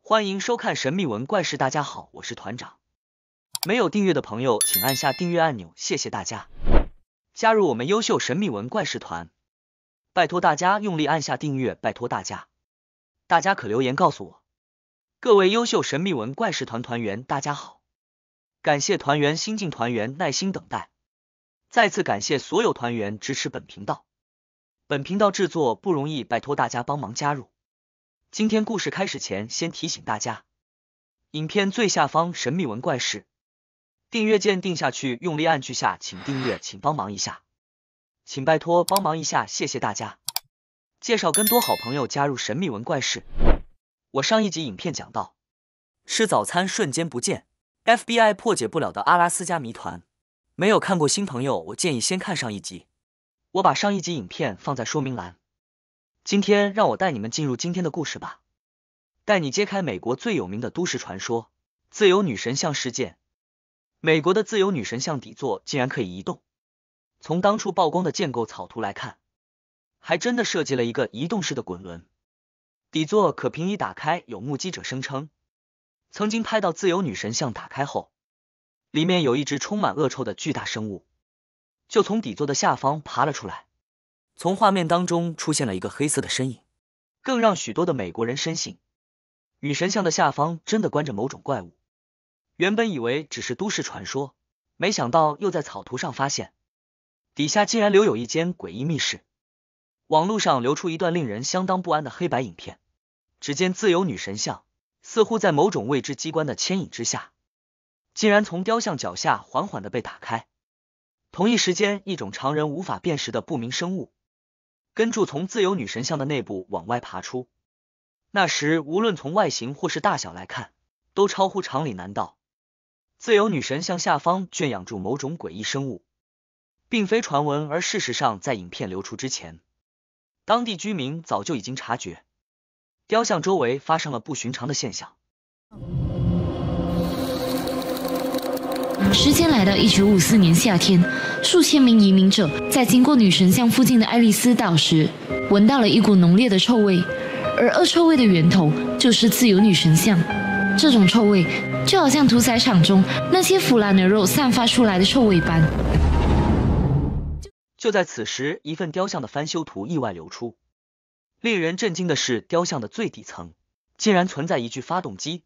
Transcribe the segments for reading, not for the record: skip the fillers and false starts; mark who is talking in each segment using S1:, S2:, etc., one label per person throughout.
S1: 欢迎收看神秘文怪事，大家好，我是团长。没有订阅的朋友，请按下订阅按钮，谢谢大家。加入我们优秀神秘文怪事团，拜托大家用力按下订阅，拜托大家。大家可留言告诉我。各位优秀神秘文怪事团团员，大家好，感谢团员新进团员耐心等待，再次感谢所有团员支持本频道。本频道制作不容易，拜托大家帮忙加入。今天故事开始前，先提醒大家，影片最下方神秘文怪事订阅键定下去，用力按去下，请订阅，请帮忙一下，请拜托帮忙一下，谢谢大家。介绍更多好朋友加入神秘文怪事。我上一集影片讲到，吃早餐瞬间不见 ，FBI 破解不了的阿拉斯加谜团。没有看过新朋友，我建议先看上一集。我把上一集影片放在说明栏。今天让我带你们进入今天的故事吧，带你揭开美国最有名的都市传说——自由女神像事件。美国的自由女神像底座竟然可以移动，从当初曝光的建构草图来看，还真的设计了一个移动式的滚轮。底座可平移打开，有目击者声称，曾经拍到自由女神像打开后，里面有一只充满恶臭的巨大生物，就从底座的下方爬了出来。从画面当中出现了一个黑色的身影，更让许多的美国人深信，女神像的下方真的关着某种怪物。原本以为只是都市传说，没想到又在草图上发现，底下竟然留有一间诡异密室。网络上流出一段令人相当不安的黑白影片，只见自由女神像似乎在某种未知机关的牵引之下，竟然从雕像脚下缓缓地被打开。同一时间，一种常人无法辨识的不明生物跟住从自由女神像的内部往外爬出。那时无论从外形或是大小来看，都超乎常理。难道自由女神像下方圈养住某种诡异生物，并非传闻？而事实上，在影片流出之前，当地居民早就已经察觉雕像周围发生了不寻常的现象。
S2: 时间来到1954年夏天，数千名移民者在经过女神像附近的爱丽丝岛时，闻到了一股浓烈的臭味，而恶臭味的源头就是自由女神像。这种臭味就好像屠宰场中那些腐烂的肉散发出来的臭味般。
S1: 就在此时，一份雕像的翻修图意外流出。令人震惊的是，雕像的最底层竟然存在一具发动机，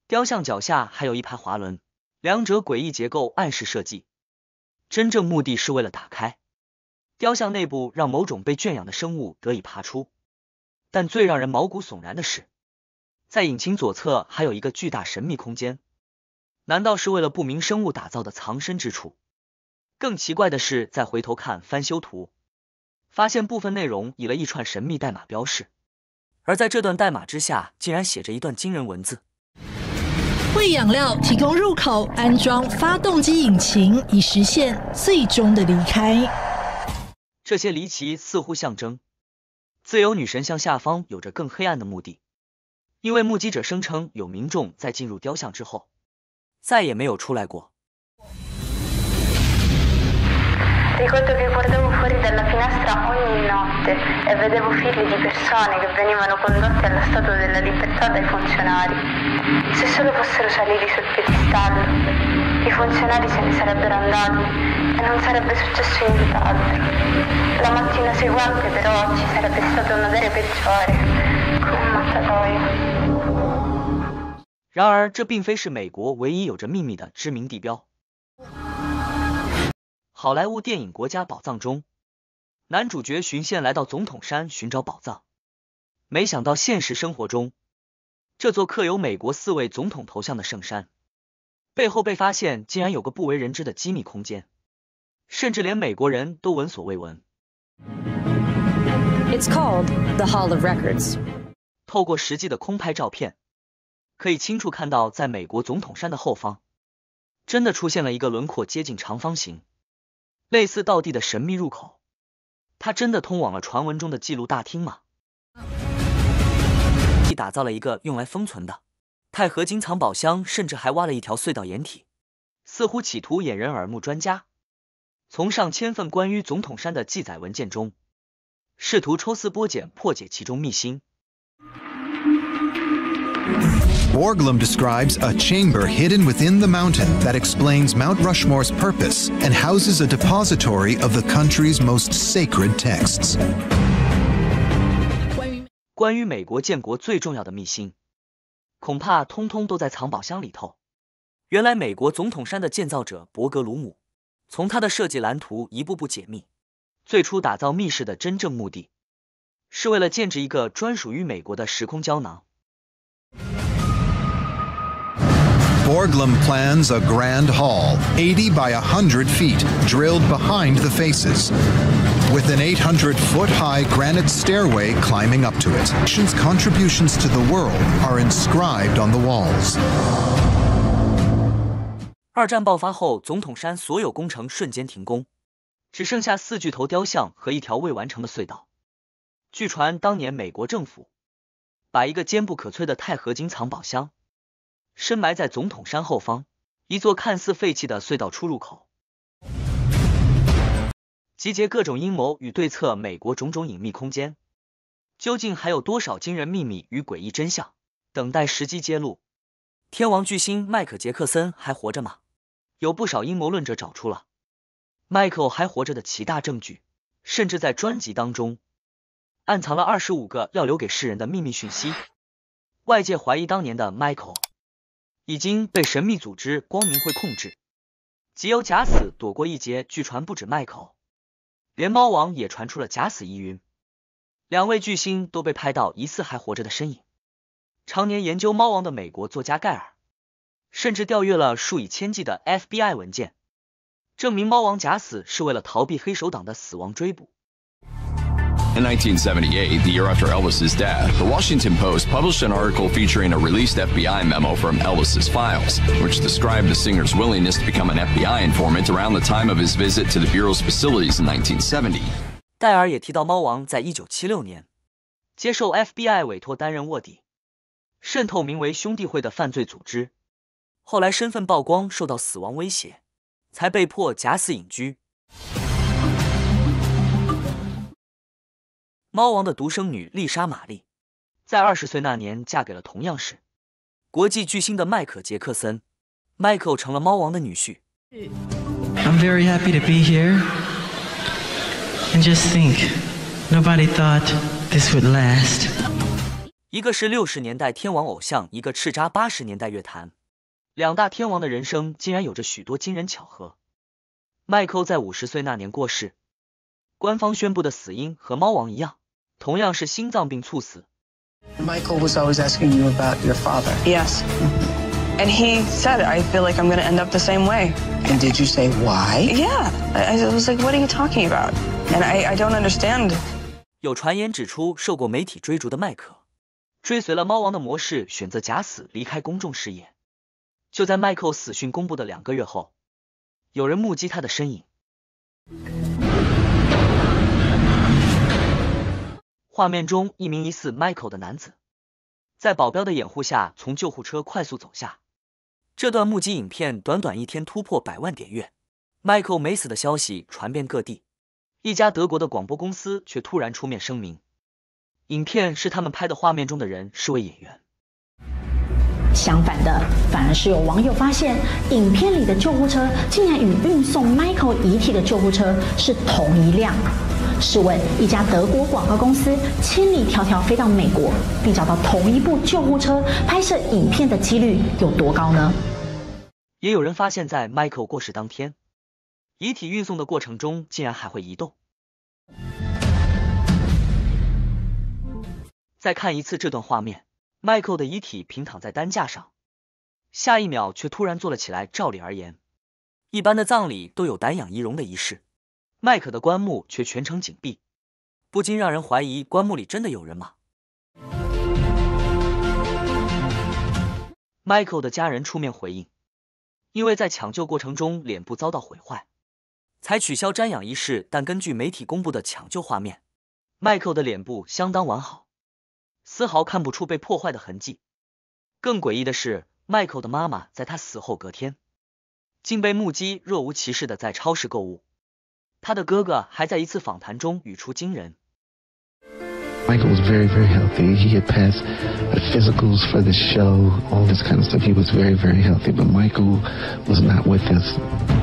S1: 雕像脚下还有一排滑轮，两者诡异结构暗示设计真正目的是为了打开雕像内部，让某种被圈养的生物得以爬出。但最让人毛骨悚然的是，在引擎左侧还有一个巨大神秘空间，难道是为了不明生物打造的藏身之处？更奇怪的是，再回头看翻修图，发现部分内容以了一串神秘代码标示，而在这段代码之下竟然写着一段惊人文字：
S3: 为养料提供入口，安装发动机引擎，以实现最终的离开。
S1: 这些离奇似乎象征自由女神像下方有着更黑暗的目的，因为目击者声称有民众在进入雕像之后再也没有出来过。
S4: Ricordo che guardavo fuori dalla finestra ogni notte e vedevo figli di persone che venivano condotte alla Statua della Libertà dai funzionari. Se solo fossero saliti sul piedistallo, i funzionari se ne sarebbero andati e non sarebbe successo nient'altro. La mattina seguente però ci sarebbe stato un odore peggiore, come un mattatoio.
S1: 然而，这并非是美国唯一有着秘密的知名地标。好莱坞电影《国家宝藏》中，男主角循线来到总统山寻找宝藏，没想到现实生活中，这座刻有美国4位总统头像的圣山背后被发现竟然有个不为人知的机密空间，甚至连美国人都闻所未闻。
S5: It's called the Hall of Records.
S1: 透过实际的空拍照片，可以清楚看到在美国总统山的后方真的出现了一个轮廓接近长方形，类似道地的神秘入口。它真的通往了传闻中的记录大厅吗？打造了一个用来封存的钛合金藏宝箱，甚至还挖了一条隧道掩体，似乎企图掩人耳目。专家从上千份关于总统山的记载文件中，试图抽丝剥茧，破解其中秘辛。
S6: Borglum describes a chamber hidden within the mountain that explains Mount Rushmore's purpose and houses a depository of the country's most sacred texts.
S1: 关于美国建国最重要的秘辛，恐怕通通都在藏宝箱里头。原来美国总统山的建造者伯格鲁姆，从他的设计蓝图一步步解密，最初打造密室的真正目的，是为了建制一个专属于美国的时空胶囊。
S6: Borglum plans a grand hall, 80 by 100 feet, drilled behind the faces, with an 800-foot-high granite stairway climbing up to it. Nation's contributions to the world are inscribed on the walls.
S1: 二战爆发后，总统山所有工程瞬间停工，只剩下4巨头雕像和一条未完成的隧道。据传，当年美国政府把一个坚不可摧的钛合金藏宝箱深埋在总统山后方一座看似废弃的隧道出入口，集结各种阴谋与对策美国种种隐秘空间，究竟还有多少惊人秘密与诡异真相等待时机揭露？天王巨星迈克·杰克森还活着吗？有不少阴谋论者找出了迈克还活着的7大证据，甚至在专辑当中暗藏了25个要留给世人的秘密讯息。外界怀疑当年的迈克已经被神秘组织光明会控制，即由假死躲过一劫。据传不止迈克，连猫王也传出了假死疑云。2位巨星都被拍到疑似还活着的身影。常年研究猫王的美国作家盖尔，甚至调阅了数以千计的 FBI 文件，证明猫王假死是为了逃避黑手党的死亡追捕。
S7: In 1978, the year after Elvis's death, the Washington Post published an article featuring a released FBI memo from Elvis's files, which described the singer's willingness to become an FBI informant around the time of his visit to the Bureau's facilities in 1970.
S1: 戴尔也提到，猫王在1976年接受 FBI 委托担任卧底，渗透名为兄弟会的犯罪组织，后来身份曝光，受到死亡威胁，才被迫假死隐居。猫王的独生女丽莎·玛丽，在20岁那年嫁给了同样是国际巨星的迈克·杰克森。迈克成了猫王的女婿。
S8: I'm very happy to be here. And just think, nobody thought this would last.
S1: 一个是60年代天王偶像，一个叱咤80年代乐坛，2大天王的人生竟然有着许多惊人巧合。迈克在50岁那年过世，官方宣布的死因和猫王一样，同样是心脏病猝死。
S9: Michael was always asking you about your father.
S10: Yes. And he said, I feel like I'm going to end up the same way.
S9: And did you say why?
S10: Yeah. I was like, what are you talking about? And I don't understand.
S1: 有传言指出，受过媒体追逐的迈克，追随了猫王的模式，选择假死离开公众视野。就在迈克死讯公布的2个月后，有人目击他的身影。画面中，一名疑似 Michael 的男子，在保镖的掩护下从救护车快速走下。这段目击影片短短1天突破100万点阅，Michael 没死的消息传遍各地。一家德国的广播公司却突然出面声明，影片是他们拍的，画面中的人是位演员。
S11: 相反的，反而是有网友发现，影片里的救护车竟然与运送 Michael 遗体的救护车是同一辆。试问，一家德国广告公司千里迢迢飞到美国，并找到同一部救护车拍摄影片的几率有多高呢？
S1: 也有人发现，在 Michael 过世当天，遗体运送的过程中竟然还会移动。再看一次这段画面，Michael 的遗体平躺在担架上，下一秒却突然坐了起来。照理而言，一般的葬礼都有瞻仰遗容的仪式，迈克的棺木却全程紧闭，不禁让人怀疑棺木里真的有人吗？Michael 的家人出面回应，因为在抢救过程中脸部遭到毁坏，才取消瞻仰仪式。但根据媒体公布的抢救画面，Michael 的脸部相当完好，丝毫看不出被破坏的痕迹。更诡异的是，Michael 的妈妈在他死后隔天，竟被目击若无其事的在超市购物。他的哥哥还在一次访谈中语出惊人。
S12: Michael was very, very healthy. He had passed physicals for the show, all this kind of stuff. He was very, very healthy. But Michael was not with us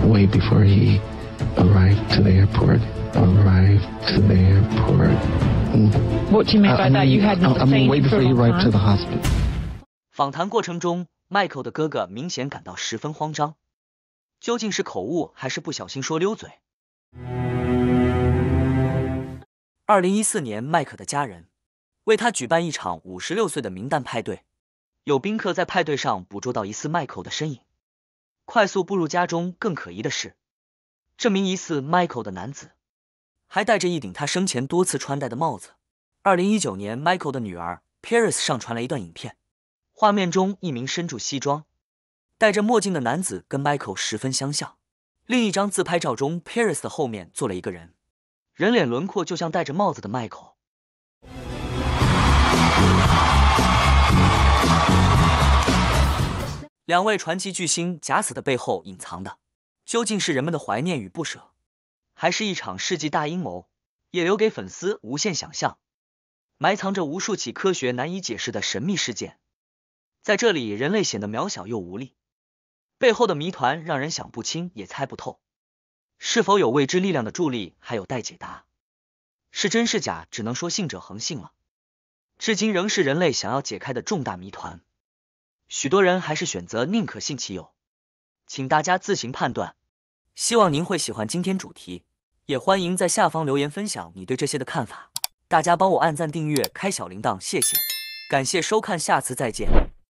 S12: way before he arrived to the airport.
S5: What do you mean by that? You had not seen
S12: way
S5: him for
S12: before
S5: a
S12: he
S5: long
S12: arrived to the
S5: time?
S12: hospital.
S1: 访谈过程中，迈克的哥哥明显感到十分慌张，究竟是口误还是不小心说溜嘴？2014年，迈克的家人为他举办一场56岁的名单派对，有宾客在派对上捕捉到疑似迈克的身影，快速步入家中。更可疑的是，这名疑似迈克的男子还戴着一顶他生前多次穿戴的帽子。2019年，迈克的女儿 Paris 上传了一段影片，画面中一名身着西装、戴着墨镜的男子跟迈克十分相像。另一张自拍照中 ，Paris 的后面坐了一个人，人脸轮廓就像戴着帽子的迈克。两位传奇巨星假死的背后隐藏的，究竟是人们的怀念与不舍，还是一场世纪大阴谋？也留给粉丝无限想象，埋藏着无数起科学难以解释的神秘事件。在这里，人类显得渺小又无力，背后的谜团让人想不清也猜不透。是否有未知力量的助力，还有待解答。是真是假，只能说信者恒信了。至今仍是人类想要解开的重大谜团，许多人还是选择宁可信其有，请大家自行判断。希望您会喜欢今天主题，也欢迎在下方留言分享你对这些的看法。大家帮我按赞、订阅、开小铃铛，谢谢。感谢收看，下次再见。